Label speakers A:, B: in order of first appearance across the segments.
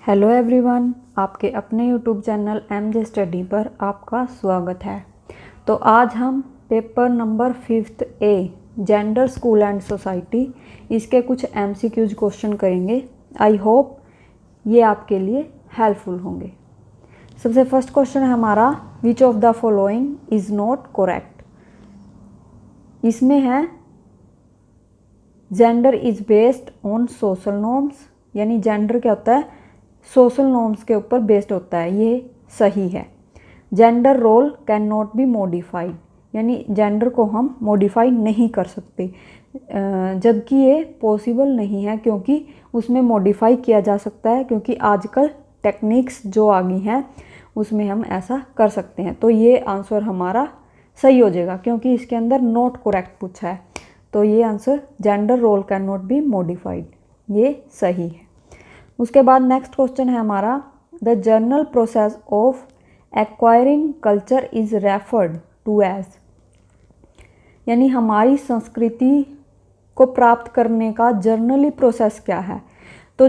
A: Hello everyone, आपके अपने YouTube channel MJ study पर आपका स्वागत है। तो आज हम paper number 5th a gender school and society इसके कुछ एमसीक्यूज क्वेश्चन करेंगे। आई होप ये आपके लिए हेल्पफुल होंगे। सबसे फर्स्ट क्वेश्चन है हमारा, which of the following is not correct. इसमें है gender is based on social norms, यानी जेंडर क्या होता है, सोशल नॉर्म्स के ऊपर बेस्ड होता है, ये सही है। Gender role can not be modified, यानी जेंडर को हम मॉडिफाई नहीं कर सकते, जबकि ये पॉसिबल नहीं है क्योंकि उसमें मॉडिफाई किया जा सकता है, क्योंकि आजकल टेक्निक्स जो आ गई हैं उसमें हम ऐसा कर सकते हैं। तो ये आंसर हमारा सही हो जाएगा क्योंकि इसके अंदर नॉट करेक्ट पूछा है। तो ये answer gender role can not be modified, ये सही है। उसके बाद नेक्स्ट क्वेश्चन है हमारा, the general process of acquiring culture is referred to as, यानी हमारी संस्कृति को प्राप्त करने का जर्नली प्रोसेस क्या है। तो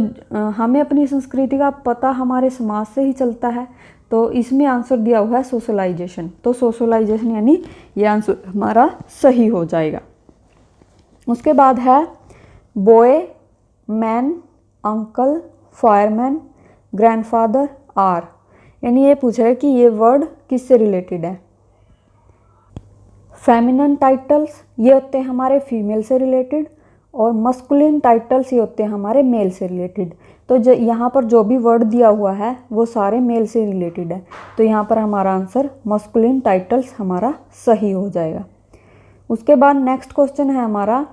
A: हमें अपनी संस्कृति का पता हमारे समाज से ही चलता है, तो इसमें आंसर दिया हुआ है सोशलाइजेशन। तो सोशलाइजेशन यानी ये आंसर हमारा सही हो जाएगा। उसके बाद है boy, man, uncle, fireman, grandfather, are, यानी ये पूछ रहा है कि ये वर्ड किससे रिलेटेड है। फेमिनन टाइटल्स ये होते हैं हमारे फीमेल से रिलेटेड, और मस्कुलिन टाइटल्स ये होते हैं हमारे मेल से रिलेटेड। तो यहाँ पर जो भी वर्ड दिया हुआ है वो सारे मेल से रिलेटेड है, तो यहाँ पर हमारा आंसर मस्कुलिन टाइटल्स हमारा सही हो जाएगा। उसके बाद नेक्स्ट क्वेश्चन है हमारा,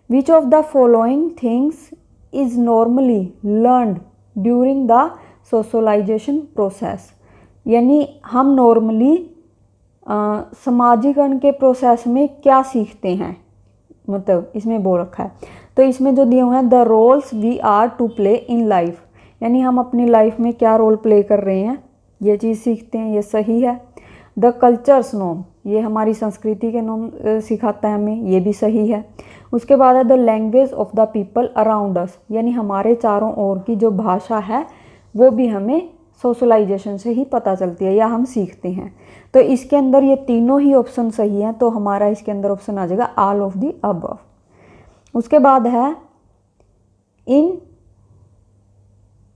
A: which of the following things is normally learned during the socialization process, यानी हम नॉर्मली सामाजिकरण के प्रोसेस में क्या सीखते हैं, मतलब इसमें बोल रखा है। तो इसमें जो दिए हुए हैं, the roles we are to play in life, यानी हम अपनी लाइफ में क्या रोल प्ले कर रहे हैं ये चीज़ सीखते हैं, ये सही है। द कल्चर्स नॉर्म, ये हमारी संस्कृति के नॉर्म सिखाता है हमें, ये भी सही है। उसके बाद है the language of the people around us, यानी हमारे चारों ओर की जो भाषा है वो भी हमें सोशलाइजेशन से ही पता चलती है या हम सीखते हैं। तो इसके अंदर ये तीनों ही ऑप्शन सही हैं, तो हमारा इसके अंदर ऑप्शन आ जाएगा ऑल ऑफ द अबव। उसके बाद है इन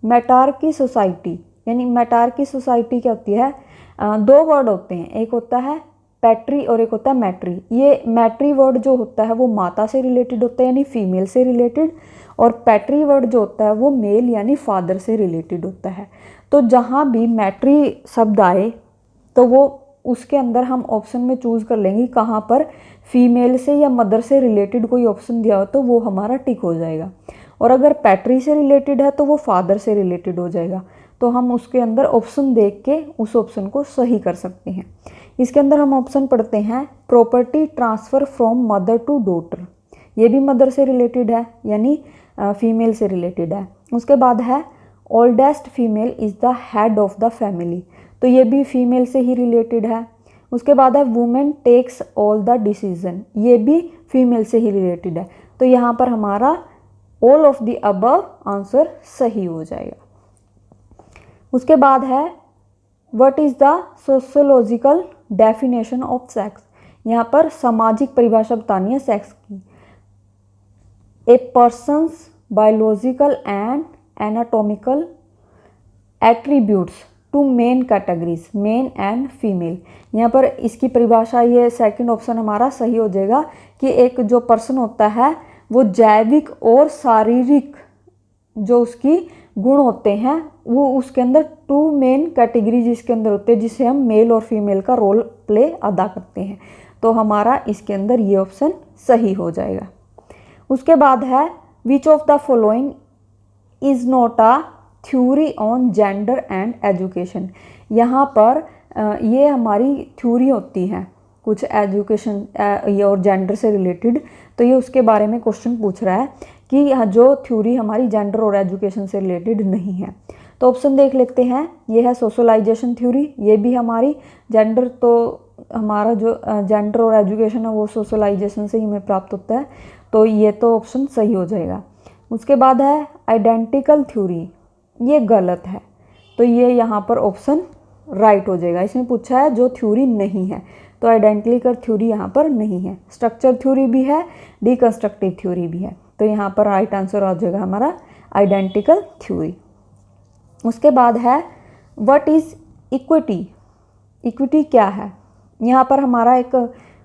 A: मैटार्की सोसाइटी, यानी मैटार्की सोसाइटी क्या होती है, दो वर्ड होते हैं, एक होता है पैट्री और एक होता है मैट्री। ये मैट्री वर्ड जो होता है वो माता से रिलेटेड होता है, यानी फीमेल से रिलेटेड, और पैट्री वर्ड जो होता है वो मेल यानी फादर से रिलेटेड होता है। तो जहाँ भी मैट्री शब्द आए तो वो उसके अंदर हम ऑप्शन में चूज़ कर लेंगे कहाँ पर फीमेल से या मदर से रिलेटेड कोई ऑप्शन दिया हो तो वो हमारा टिक हो जाएगा, और अगर पैट्री से रिलेटेड है तो वो फादर से रिलेटेड हो जाएगा। तो हम उसके अंदर ऑप्शन देख के उस ऑप्शन को सही कर सकते हैं। इसके अंदर हम ऑप्शन पढ़ते हैं, property transfer from mother to daughter, ये भी मदर से रिलेटेड है यानी फीमेल से रिलेटेड है। उसके बाद है oldest female is the head of the family, तो ये भी फीमेल से ही रिलेटेड है। उसके बाद है women takes all the decision, ये भी फीमेल से ही रिलेटेड है। तो यहाँ पर हमारा all of the above answer सही हो जाएगा। उसके बाद है what is the sociological definition of sex, यहाँ पर सामाजिक परिभाषा बतानी है सेक्स की। A person's biological and anatomical attributes to main categories men and female, यहाँ पर इसकी परिभाषा ये सेकंड ऑप्शन हमारा सही हो जाएगा कि एक जो पर्सन होता है वो जैविक और शारीरिक जो उसकी गुण होते हैं वो उसके अंदर टू मेन कैटेगरीज इसके अंदर होते हैं जिसे हम मेल और फीमेल का रोल प्ले अदा करते हैं। तो हमारा इसके अंदर ये ऑप्शन सही हो जाएगा। उसके बाद है विच of the following is not a theory on gender and education, यहाँ पर ये हमारी थ्योरी होती है कुछ एजुकेशन और जेंडर से रिलेटेड, तो ये उसके बारे में क्वेश्चन पूछ रहा है कि जो थ्योरी हमारी जेंडर और एजुकेशन से रिलेटेड नहीं है। तो ऑप्शन देख लेते हैं, ये है सोशलाइजेशन थ्योरी, ये भी हमारी जेंडर, तो हमारा जो जेंडर और एजुकेशन है वो सोशलाइजेशन से ही हमें प्राप्त होता है, तो ये तो ऑप्शन सही हो जाएगा। उसके बाद है आइडेंटिकल थ्योरी, ये गलत है। तो ये यहाँ पर ऑप्शन राइट हो जाएगा। इसमें पूछा है जो थ्योरी नहीं है, तो आइडेंटिकल थ्योरी यहाँ पर नहीं है। स्ट्रक्चर थ्योरी भी है, डिकंस्ट्रक्टिव थ्योरी भी है, तो यहाँ पर राइट आंसर आ जाएगा हमारा आइडेंटिकल थ्योरी। उसके बाद है व्हाट इज इक्विटी। इक्विटी क्या है? यहाँ पर हमारा एक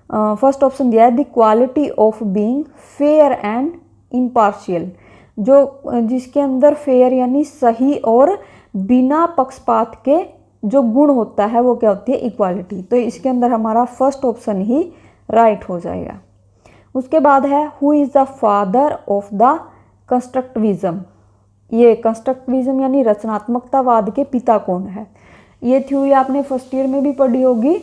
A: फर्स्ट ऑप्शन दिया है the quality of being fair and impartial. जो जिसके अंदर फेयर यानी सही और बिना पक्षपात के जो गुण होता है वो क्या होती है? इक्वालिटी। तो इसके अंदर हमारा फर्स्ट ऑप्शन ही राइट हो जाएगा। उसके बाद है who is the father of the constructivism. ये कंस्ट्रक्टिविज्म यानी रचनात्मकतावाद के पिता कौन है? ये थ्योरी आपने फर्स्ट ईयर में भी पढ़ी होगी,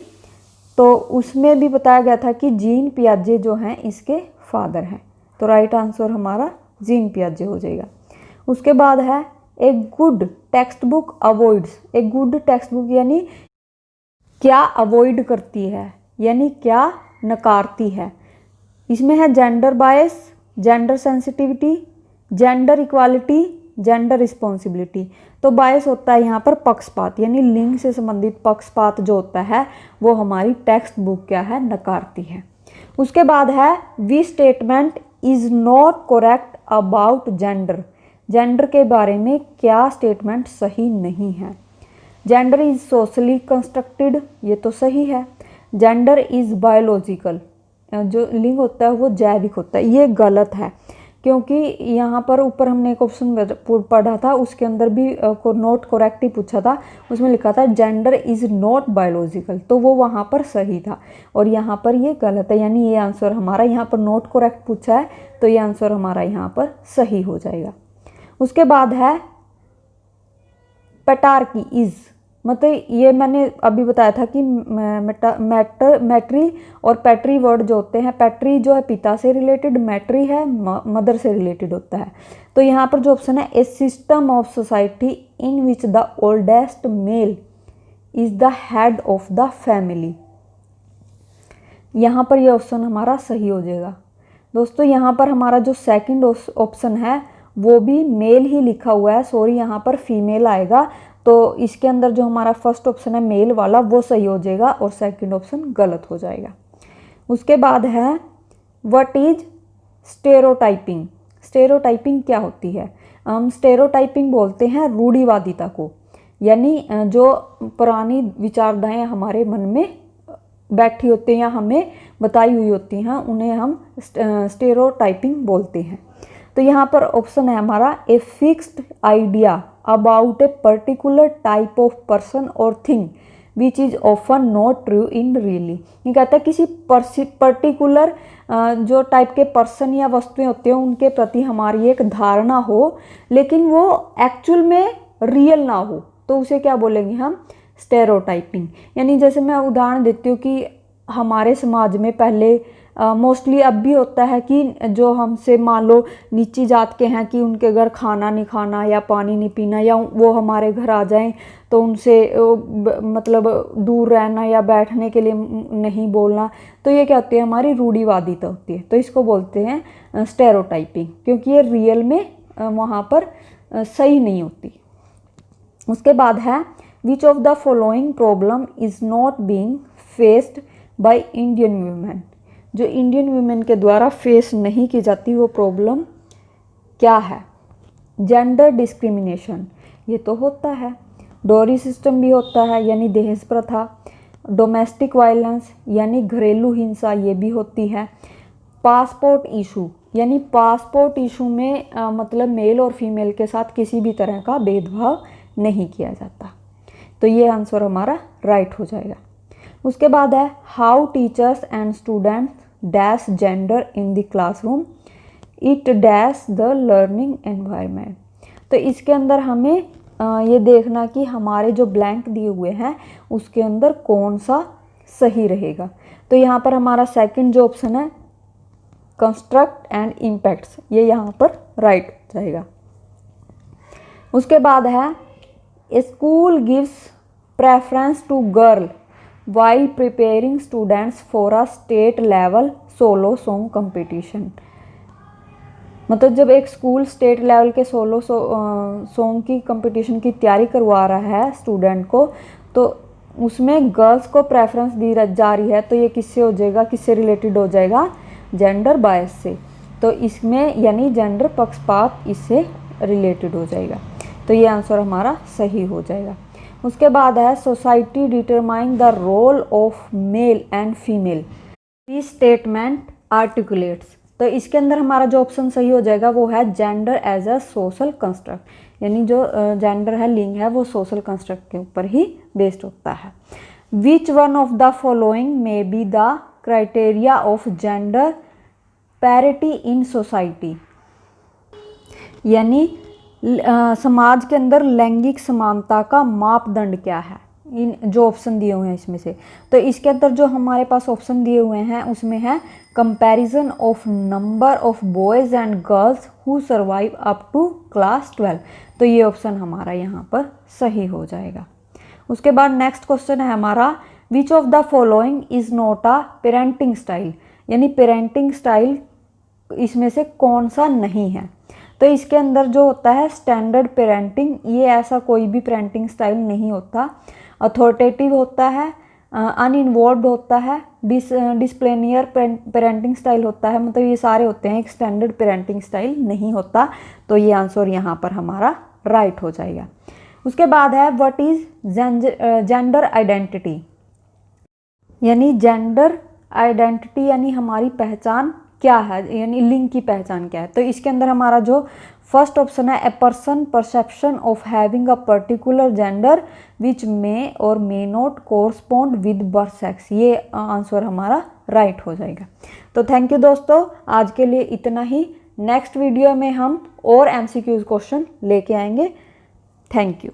A: तो उसमें भी बताया गया था कि जीन पियाजे जो हैं इसके फादर हैं। तो राइट आंसर हमारा जीन पियाजे हो जाएगा। उसके बाद है a good text book avoids. A good text book यानी क्या अवॉइड करती है, यानी क्या नकारती है? इसमें है gender bias, gender sensitivity, gender equality, gender responsibility. तो बायस होता है यहाँ पर पक्षपात, यानी लिंग से संबंधित पक्षपात जो होता है वो हमारी टेक्स्ट बुक क्या है? नकारती है। उसके बाद है we statement is not correct about gender. Gender के बारे में क्या स्टेटमेंट सही नहीं है? जेंडर इज सोशली कंस्ट्रक्टेड, ये तो सही है। जेंडर इज बायोलॉजिकल, जो लिंग होता है वो जैविक होता है, ये गलत है। क्योंकि यहाँ पर ऊपर हमने एक ऑप्शन पढ़ा था, उसके अंदर भी नॉट करेक्ट ही पूछा था, उसमें लिखा था जेंडर इज़ नॉट बायोलॉजिकल, तो वो वहाँ पर सही था और यहाँ पर ये गलत है। यानी ये आंसर हमारा यहाँ पर नॉट करेक्ट पूछा है, तो ये आंसर हमारा यहाँ पर सही हो जाएगा। उसके बाद है पेटार्की इज़, मतलब ये मैंने अभी बताया था कि मैट्री और पैट्री वर्ड जो होते हैं, पैट्री जो है पिता से रिलेटेड, मैट्री है मदर से रिलेटेड होता है। तो यहाँ पर जो ऑप्शन है a system of society in which the oldest male is the head of the family, यहाँ पर ये ऑप्शन हमारा सही हो जाएगा। दोस्तों यहाँ पर हमारा जो सेकंड ऑप्शन है वो भी मेल ही लिखा हुआ है, सॉरी यहाँ पर फीमेल आएगा, तो इसके अंदर जो हमारा फर्स्ट ऑप्शन है मेल वाला वो सही हो जाएगा और सेकंड ऑप्शन गलत हो जाएगा। उसके बाद है व्हाट इज स्टेरियोटाइपिंग। स्टेरियोटाइपिंग क्या होती है? हम स्टेरियोटाइपिंग बोलते हैं रूढ़िवादिता को, यानी जो पुरानी विचारधाराएं हमारे मन में बैठी होती हैं या हमें बताई हुई होती हैं उन्हें हम स्टेरियोटाइपिंग बोलते हैं। तो यहाँ पर ऑप्शन है हमारा a fixed idea about a particular type of person or thing which is often not true in really. ये कहता है किसी पर्टिकुलर जो टाइप के पर्सन या वस्तुएं होती हैं उनके प्रति हमारी एक धारणा हो, लेकिन वो एक्चुअल में रियल ना हो, तो उसे क्या बोलेंगे हम? स्टेरियोटाइपिंग। यानी जैसे मैं उदाहरण देती हूँ कि हमारे समाज में पहले मोस्टली अब भी होता है कि जो हमसे मान लो नीची जात के हैं कि उनके घर खाना नहीं खाना या पानी नहीं पीना, या वो हमारे घर आ जाएं तो उनसे मतलब दूर रहना या बैठने के लिए नहीं बोलना, तो ये क्या होती है? हमारी रूढ़िवादिता होती है। तो इसको बोलते हैं स्टेरियोटाइपिंग, क्योंकि ये रियल में वहाँ पर सही नहीं होती। उसके बाद है विच of the following problem is not being faced by Indian women. जो इंडियन वुमेन के द्वारा फेस नहीं की जाती वो प्रॉब्लम क्या है? जेंडर डिस्क्रिमिनेशन, ये तो होता है। डोरी सिस्टम भी होता है, यानी दहेज प्रथा। डोमेस्टिक वायलेंस यानी घरेलू हिंसा, ये भी होती है। पासपोर्ट इशू, यानी पासपोर्ट इशू में मतलब मेल और फीमेल के साथ किसी भी तरह का भेदभाव नहीं किया जाता। तो ये आंसर हमारा राइट हो जाएगा। उसके बाद है how teachers and students dash gender in the classroom, it dash the learning environment. तो इसके अंदर हमें ये देखना कि हमारे जो ब्लैंक दिए हुए हैं उसके अंदर कौन सा सही रहेगा। तो यहाँ पर हमारा सेकंड जो ऑप्शन है कंस्ट्रक्ट एंड इम्पैक्ट्स, ये यहाँ पर राइट हो जाएगा। उसके बाद है school gives preference to girl while preparing students for a state level solo song competition। मतलब जब एक स्कूल स्टेट लेवल के सोलो सॉन्ग की कंपटीशन की तैयारी करवा रहा है स्टूडेंट को, तो उसमें गर्ल्स को प्रेफरेंस दी जा रही है, तो ये किससे हो जाएगा, किससे रिलेटेड हो जाएगा, जेंडर बायस से। तो इसमें यानी जेंडर पक्षपात इससे रिलेटेड हो जाएगा। तो ये आंसर हमारा सही हो जाएगा। उसके बाद है society determine the role of male and female, this statement articulates. तो इसके अंदर हमारा जो ऑप्शन सही हो जाएगा वो है gender as a social construct, यानी जो जेंडर है, लिंग है, वो सोशल कंस्ट्रक्ट के ऊपर ही बेस्ड होता है। Which one of the following may be the criteria of gender parity in society, यानी समाज के अंदर लैंगिक समानता का मापदंड क्या है, इन जो ऑप्शन दिए हुए हैं इसमें से। तो इसके अंदर जो हमारे पास ऑप्शन दिए हुए हैं उसमें है comparison of number of boys and girls who survive up to class 12। तो ये ऑप्शन हमारा यहाँ पर सही हो जाएगा। उसके बाद नेक्स्ट क्वेश्चन है हमारा, which of the following is not a parenting style, यानी पेरेंटिंग स्टाइल इसमें से कौन सा नहीं है। तो इसके अंदर जो होता है स्टैंडर्ड पेरेंटिंग, ये ऐसा कोई भी पेरेंटिंग स्टाइल नहीं होता। अथॉरिटेटिव होता है, अनइन्वॉल्व्ड होता है, डिस्प्लेनियर पेरेंटिंग स्टाइल होता है, मतलब ये सारे होते हैं, एक स्टैंडर्ड पेरेंटिंग स्टाइल नहीं होता। तो ये आंसर यहाँ पर हमारा राइट हो जाएगा। उसके बाद है व्हाट इज जेंडर आइडेंटिटी, यानी जेंडर आइडेंटिटी यानी हमारी पहचान क्या है, यानी लिंग की पहचान क्या है। तो इसके अंदर हमारा जो फर्स्ट ऑप्शन है, a person perception of having a particular gender which may or may not correspond with birth sex, ये आंसर हमारा राइट हो जाएगा। तो थैंक यू दोस्तों, आज के लिए इतना ही। नेक्स्ट वीडियो में हम और MCQs क्वेश्चन लेके आएंगे। Thank you.